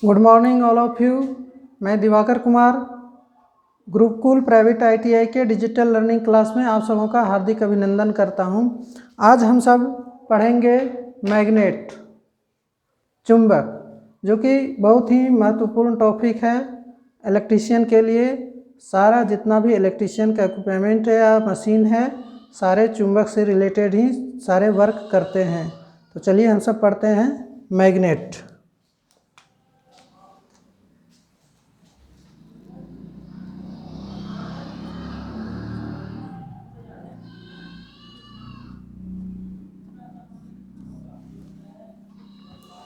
Good morning all of you. मैं Diwakar Kumar Gurukul private ITI के digital learning class में आप सबों का हार्दिक अभिनंदन करता हूं। आज हम सब पढ़ेंगे मैग्नेट, चुंबक, जो कि बहुत ही महत्वपूर्ण टॉपिक है इलेक्ट्रीशियन के लिए। सारा जितना भी इलेक्ट्रीशियन का इक्विपमेंट है या मशीन है, सारे चुंबक से रिलेटेड ही सारे वर्क करते हैं। तो चलिए हम सब पढ़ते हैं मैग्नेट।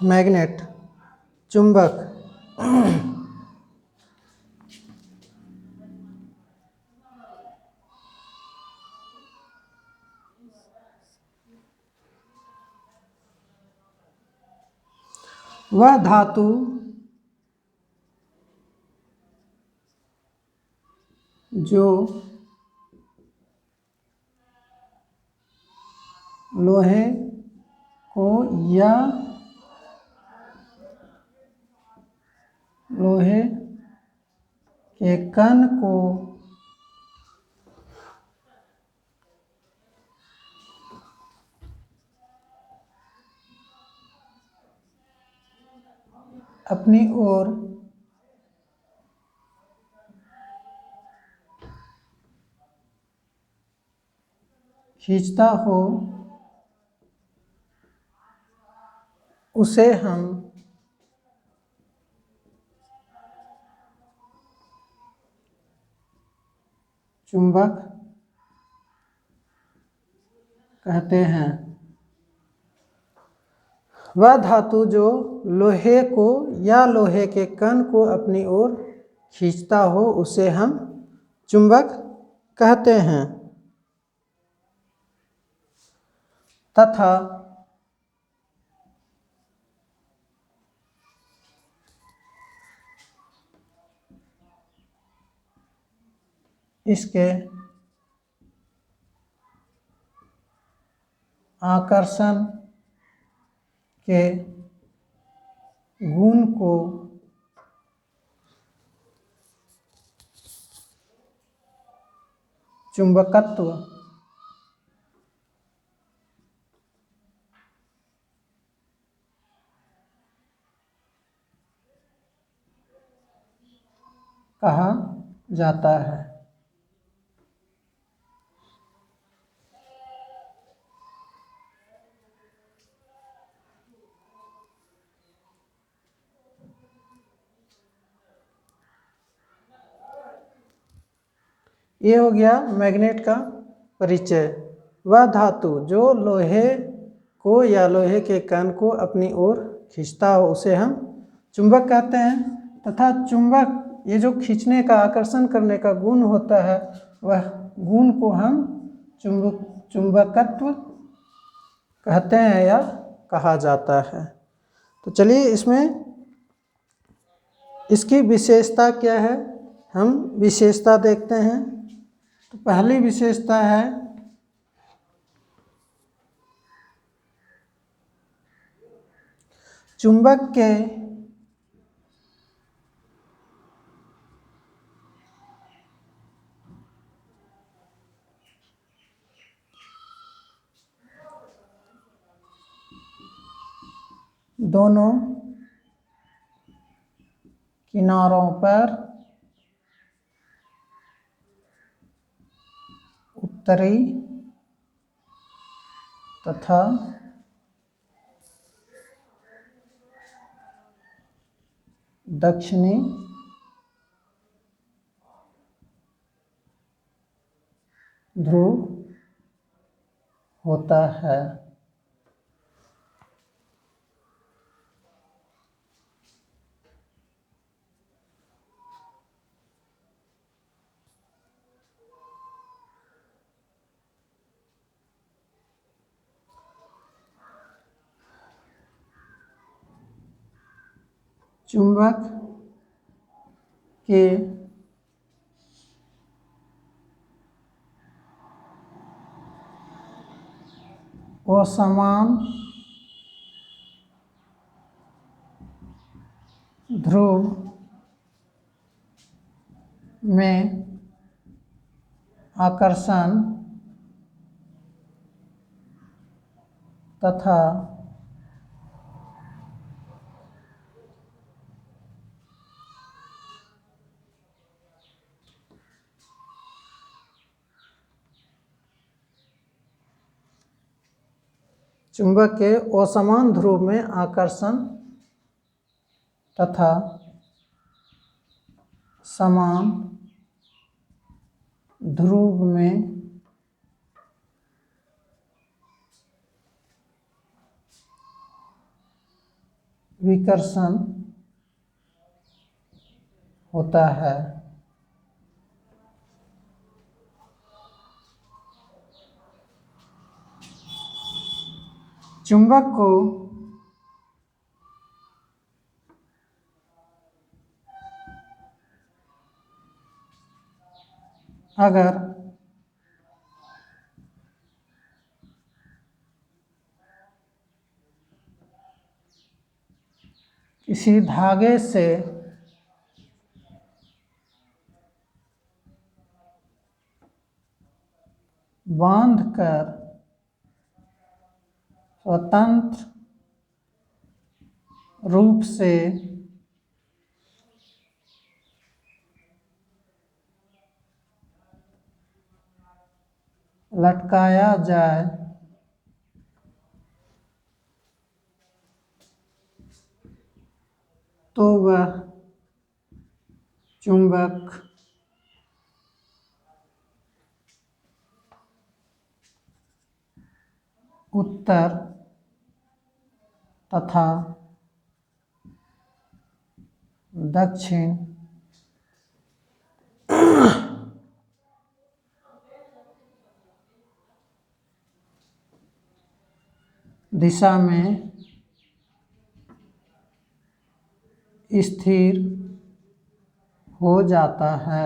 मैग्नेट, चुंबक। वह धातु जो लोहे को या लोहे के कण को अपनी ओर खींचता हो, उसे हम चुंबक कहते हैं। वह धातु जो लोहे को या लोहे के कण को अपनी ओर खींचता हो, उसे हम चुंबक कहते हैं। तथा इसके आकर्षण के गुण को चुंबकत्व कहा जाता है। ये हो गया मैग्नेट का परिचय। वह धातु जो लोहे को या लोहे के कण को अपनी ओर खींचता हो, उसे हम चुंबक कहते हैं। तथा चुंबक, ये जो खींचने का, आकर्षण करने का गुण होता है, वह गुण को हम चुंबकत्व कहते हैं या कहा जाता है। तो चलिए इसमें इसकी विशेषता क्या है, हम विशेषता देखते हैं। तो पहली विशेषता है चुंबक के दोनों किनारों पर उत्तरी तथा दक्षिणी ध्रुव होता है। चुंबक के असमान ध्रुव में आकर्षण तथा चुंबक के असमान ध्रुव में आकर्षण तथा समान ध्रुव में विकर्षण होता है। चुंबक को अगर किसी धागे से बांधकर स्वतंत्र रूप से लटकाया जाए तो वह चुंबक उत्तर तथा दक्षिण दिशा में स्थिर हो जाता है।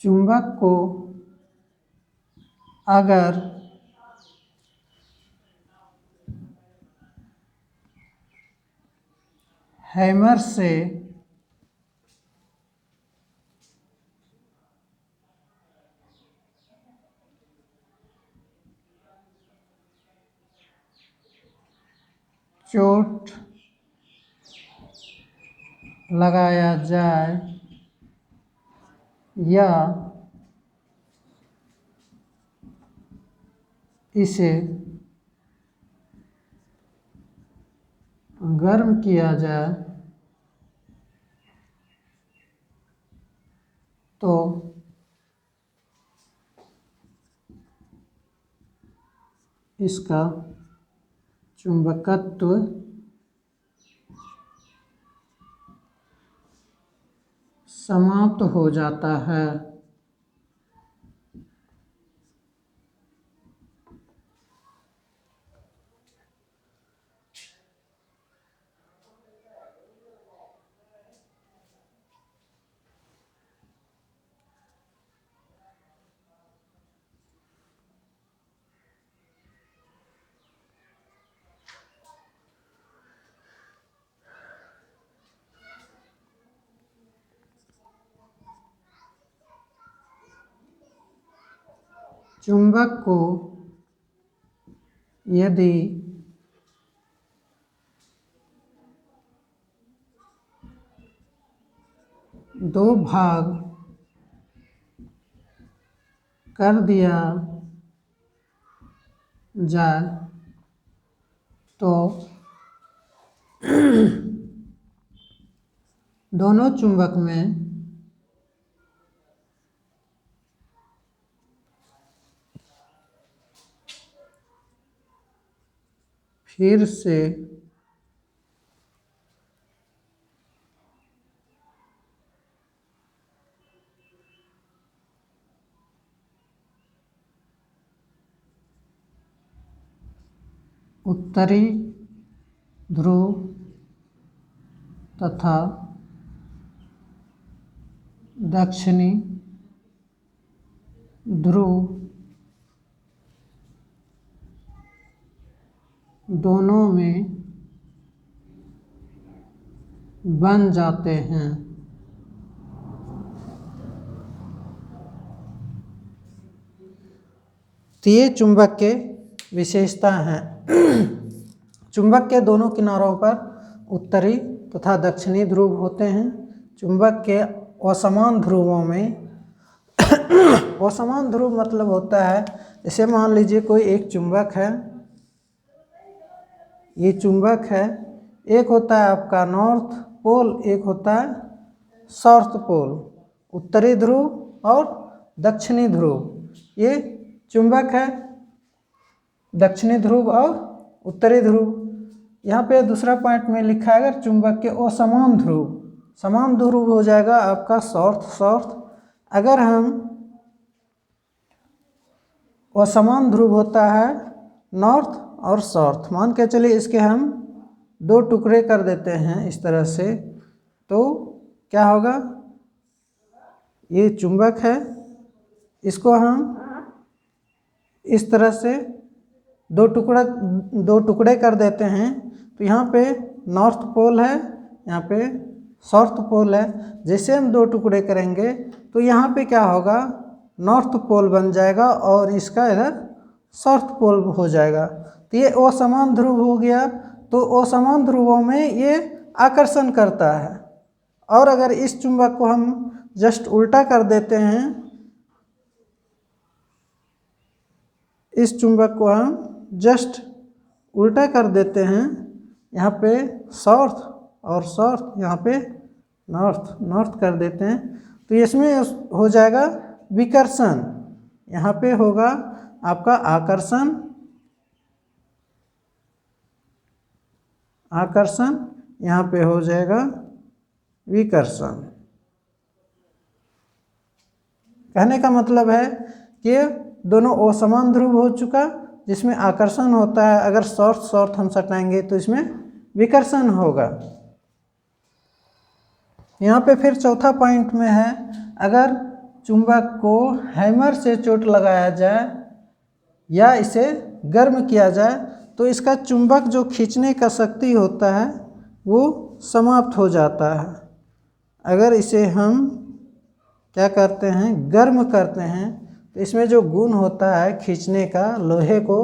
चुंबक को अगर हैमर से चोट लगाया जाए या इसे गर्म किया जाए तो इसका चुंबकत्व समाप्त हो जाता है। चुंबक को यदि दो भाग कर दिया जाए तो दोनों चुंबक में फिर से उत्तरी ध्रुव तथा दक्षिणी ध्रुव दोनों में बन जाते हैं। तो ये चुंबक के विशेषता हैं। चुंबक के दोनों किनारों पर उत्तरी तथा दक्षिणी ध्रुव होते हैं। चुंबक के असमान ध्रुवों में असमान ध्रुव मतलब होता है, जैसे मान लीजिए कोई एक चुंबक है, ये चुंबक है, एक होता है आपका नॉर्थ पोल, एक होता है साउथ पोल, उत्तरी ध्रुव और दक्षिणी ध्रुव। ये चुंबक है, दक्षिणी ध्रुव और उत्तरी ध्रुव। यहाँ पे दूसरा पॉइंट में लिखा है अगर चुंबक के असमान ध्रुव, समान ध्रुव हो जाएगा आपका साउथ साउथ। अगर हम असमान ध्रुव होता है नॉर्थ और साउथ, मान के चलिए इसके हम दो टुकड़े कर देते हैं इस तरह से, तो क्या होगा, ये चुंबक है, इसको हम इस तरह से दो टुकड़े कर देते हैं। तो यहाँ पे नॉर्थ पोल है, यहाँ पे साउथ पोल है। जैसे हम दो टुकड़े करेंगे तो यहाँ पे क्या होगा, नॉर्थ पोल बन जाएगा और इसका इधर साउथ पोल हो जाएगा। तो ये असमान ध्रुव हो गया। तो असमान ध्रुवों में ये आकर्षण करता है। और अगर इस चुंबक को हम जस्ट उल्टा कर देते हैं, इस चुंबक को हम जस्ट उल्टा कर देते हैं, यहाँ पे साउथ और साउथ, यहाँ पे नॉर्थ नॉर्थ कर देते हैं, तो इसमें हो जाएगा विकर्षण। यहाँ पे होगा आपका आकर्षण, आकर्षण, यहाँ पे हो जाएगा विकर्षण। कहने का मतलब है कि दोनों असमान ध्रुव हो चुका, जिसमें आकर्षण होता है, अगर साउथ साउथ हम सटाएंगे तो इसमें विकर्षण होगा। यहाँ पे फिर चौथा पॉइंट में है, अगर चुंबक को हैमर से चोट लगाया जाए या इसे गर्म किया जाए तो इसका चुंबक जो खींचने का शक्ति होता है वो समाप्त हो जाता है। अगर इसे हम क्या करते हैं, गर्म करते हैं, तो इसमें जो गुण होता है खींचने का, लोहे को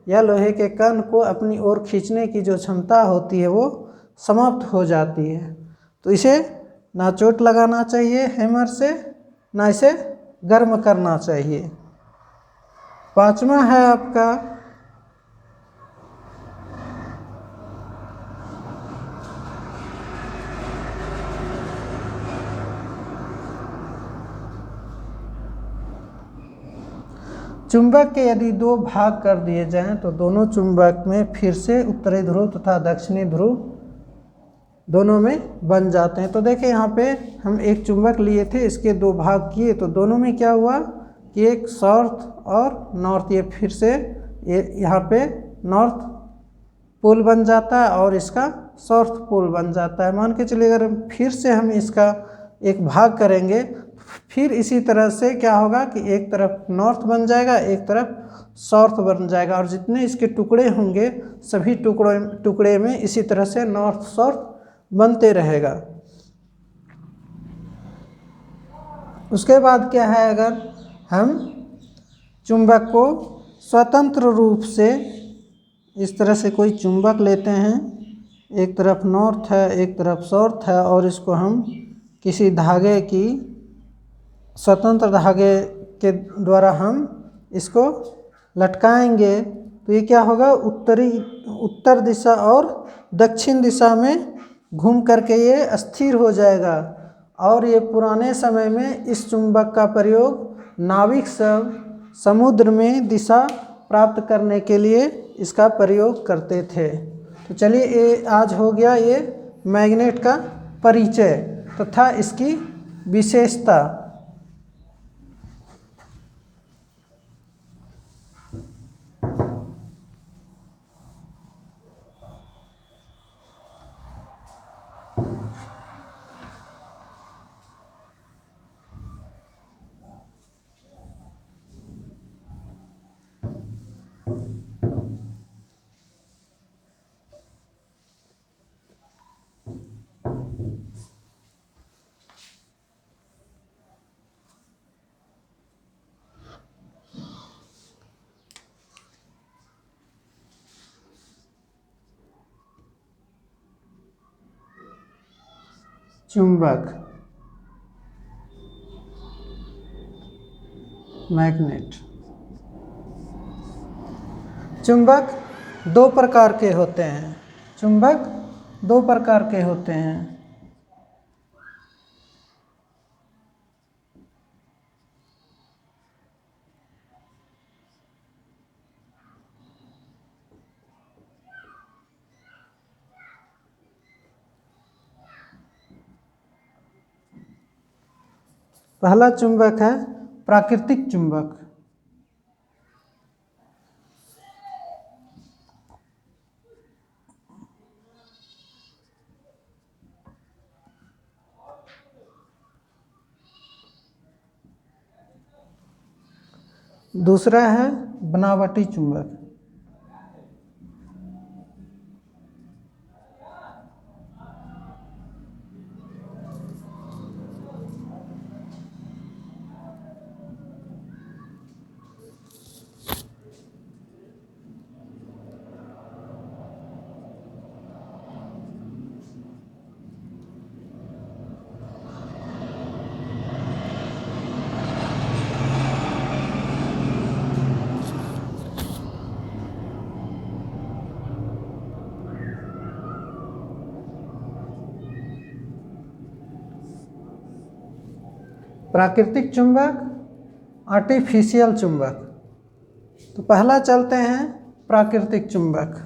या लोहे के कण को अपनी ओर खींचने की जो क्षमता होती है वो समाप्त हो जाती है। तो इसे ना चोट लगाना चाहिए हैमर से, ना इसे गर्म करना चाहिए। पांचवा है आपका चुंबक के यदि दो भाग कर दिए जाएं तो दोनों चुंबक में फिर से उत्तरी ध्रुव तथा दक्षिणी ध्रुव दोनों में बन जाते हैं। तो देखिए यहाँ पे हम एक चुंबक लिए थे, इसके दो भाग किए, तो दोनों में क्या हुआ कि एक साउथ और नॉर्थ, ये फिर से ये यहाँ पे नॉर्थ पोल बन जाता है और इसका साउथ पोल बन जाता है। मान के चलिए अगर फिर से हम इसका एक भाग करेंगे, फिर इसी तरह से क्या होगा कि एक तरफ नॉर्थ बन जाएगा, एक तरफ साउथ बन जाएगा, और जितने इसके टुकड़े होंगे सभी टुकड़े में इसी तरह से नॉर्थ साउथ बनते रहेगा। उसके बाद क्या है, अगर हम चुंबक को स्वतंत्र रूप से इस तरह से कोई चुंबक लेते हैं, एक तरफ नॉर्थ है एक तरफ साउथ है, और इसको हम किसी धागे की स्वतंत्र धागे के द्वारा हम इसको लटकाएंगे, तो ये क्या होगा, उत्तर दिशा और दक्षिण दिशा में घूम करके ये स्थिर हो जाएगा। और ये पुराने समय में इस चुंबक का प्रयोग नाविक सब समुद्र में दिशा प्राप्त करने के लिए इसका प्रयोग करते थे। तो चलिए ये आज हो गया ये मैग्नेट का परिचय तथा इसकी विशेषता। चुंबक, मैग्नेट। चुंबक दो प्रकार के होते हैं। चुंबक दो प्रकार के होते हैं। पहला चुंबक है प्राकृतिक चुंबक। दूसरा है बनावटी चुंबक। प्राकृतिक चुंबक, आर्टिफिशियल चुंबक। तो पहला चलते हैं प्राकृतिक चुंबक।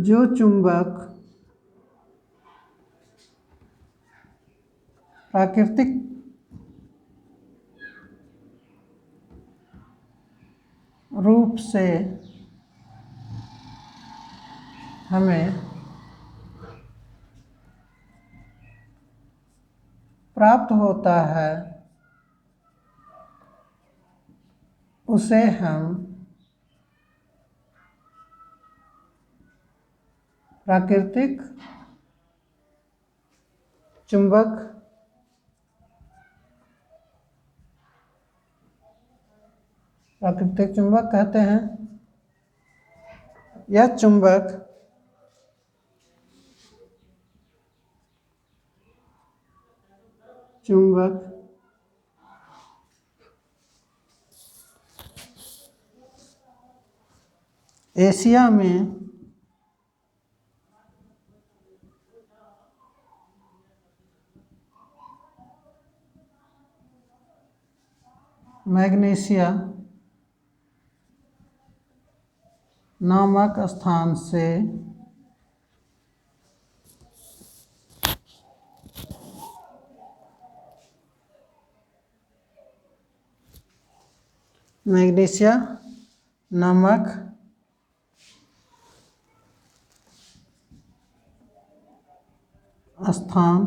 जो चुंबक प्राकृतिक रूप से हमें प्राप्त होता है उसे हम प्राकृतिक चुंबक कहते हैं। यह चुंबक एशिया में मैग्नेशिया नामक स्थान से मैग्नेशिया नामक स्थान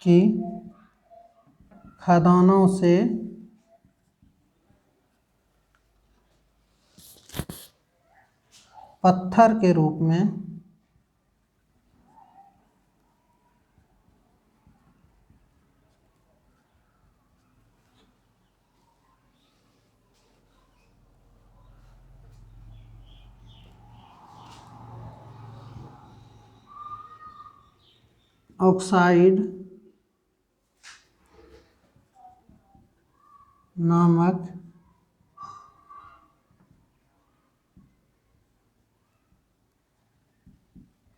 की खदानों से पत्थर के रूप में ऑक्साइड नामक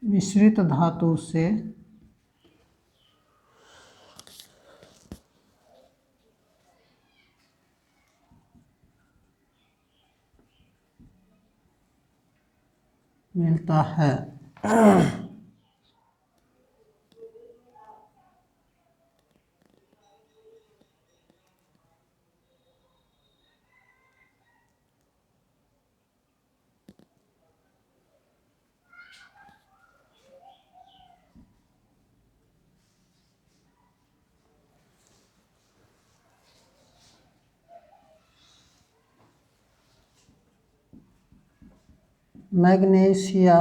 मिश्रित धातु से मिलता है। मैग्नीशिया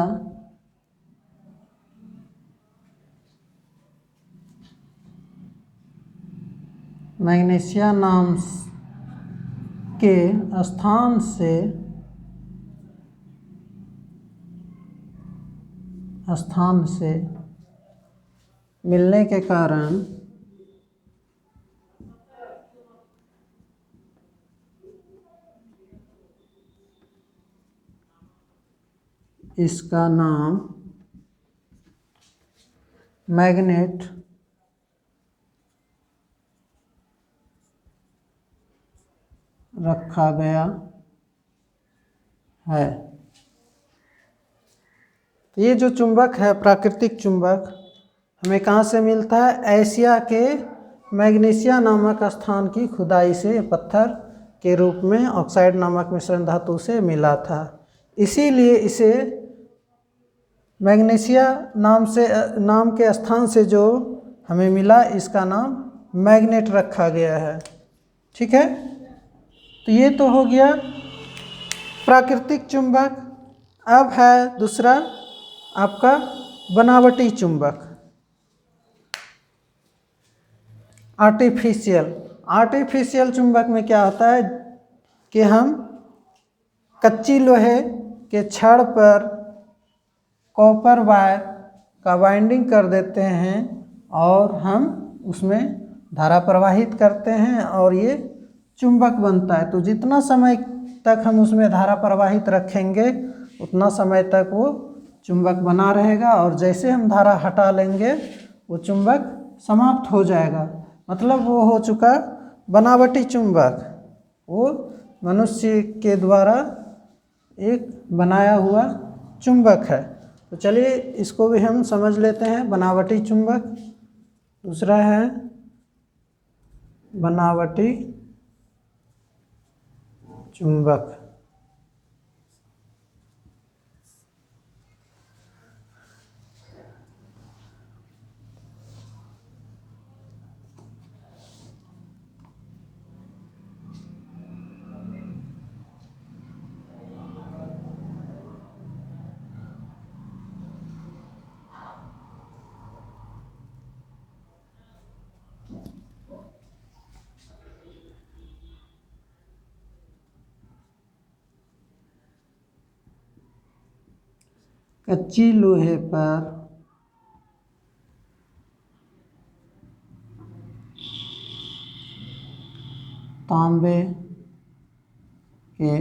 नाम के स्थान से मिलने के कारण इसका नाम मैग्नेट रखा गया है। ये जो चुंबक है, प्राकृतिक चुंबक, हमें कहाँ से मिलता है? एशिया के मैग्नीशिया नामक स्थान की खुदाई से पत्थर के रूप में ऑक्साइड नामक मिश्रण धातु से मिला था। इसीलिए इसे मैग्नीशिया नाम के स्थान से जो हमें मिला, इसका नाम मैग्नेट रखा गया है। ठीक है, तो ये तो हो गया प्राकृतिक चुंबक। अब है दूसरा आपका बनावटी चुंबक, आर्टिफिशियल चुंबक में क्या होता है कि हम कच्ची लोहे के छड़ पर कॉपर वायर का बाइंडिंग कर देते हैं और हम उसमें धारा प्रवाहित करते हैं और ये चुंबक बनता है। तो जितना समय तक हम उसमें धारा प्रवाहित रखेंगे उतना समय तक वो चुंबक बना रहेगा, और जैसे हम धारा हटा लेंगे वो चुंबक समाप्त हो जाएगा। मतलब वो हो चुका बनावटी चुंबक, वो मनुष्य के द्वारा एक बनाया हुआ चुंबक है। तो चलिए इसको भी हम समझ लेते हैं, बनावटी चुंबक। दूसरा है बनावटी चुंबक। कच्ची लोहे पर तांबे के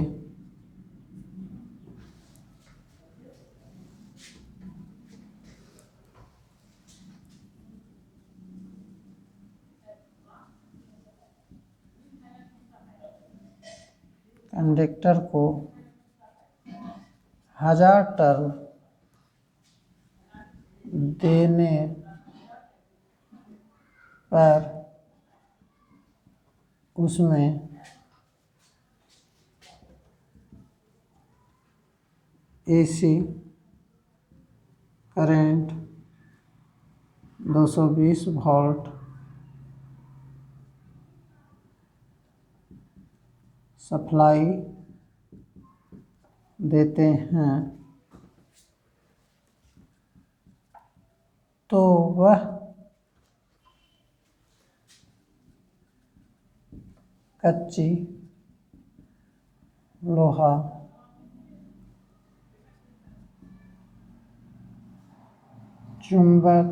कंडक्टर को 1000 टर्न देने पर उसमें AC करंट 220 वोल्ट सप्लाई देते हैं, तो वह कच्ची लोहा चुंबक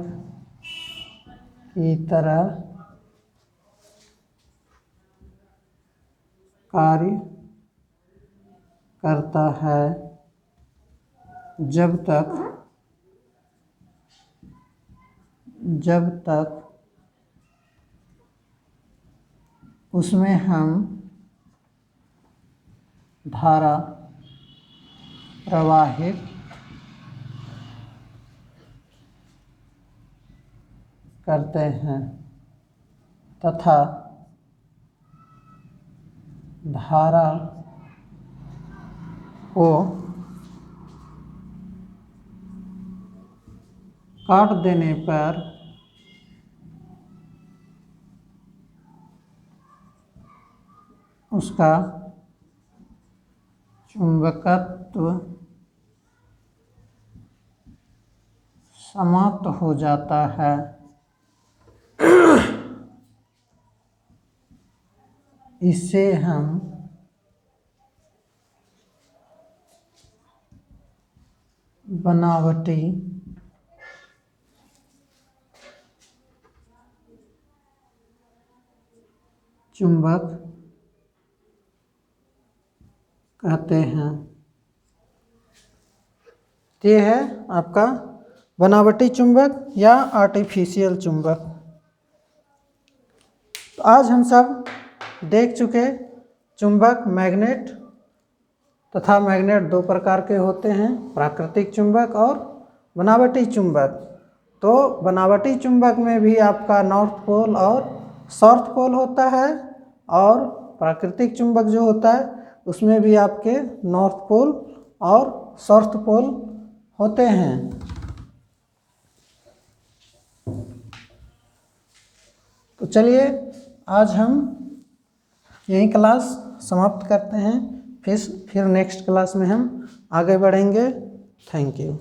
की तरह कार्य करता है जब तक उसमें हम धारा प्रवाहित करते हैं तथा धारा को काट देने पर उसका चुंबकत्व समाप्त हो जाता है। इसे हम बनावटी चुंबक कहते हैं। ये है आपका बनावटी चुंबक या आर्टिफिशियल चुंबक। तो आज हम सब देख चुके चुंबक, मैग्नेट तथा मैग्नेट दो प्रकार के होते हैं, प्राकृतिक चुंबक और बनावटी चुंबक। तो बनावटी चुंबक में भी आपका नॉर्थ पोल और साउथ पोल होता है, और प्राकृतिक चुंबक जो होता है उसमें भी आपके नॉर्थ पोल और साउथ पोल होते हैं। तो चलिए आज हम यही क्लास समाप्त करते हैं, फिर नेक्स्ट क्लास में हम आगे बढ़ेंगे। Thank you.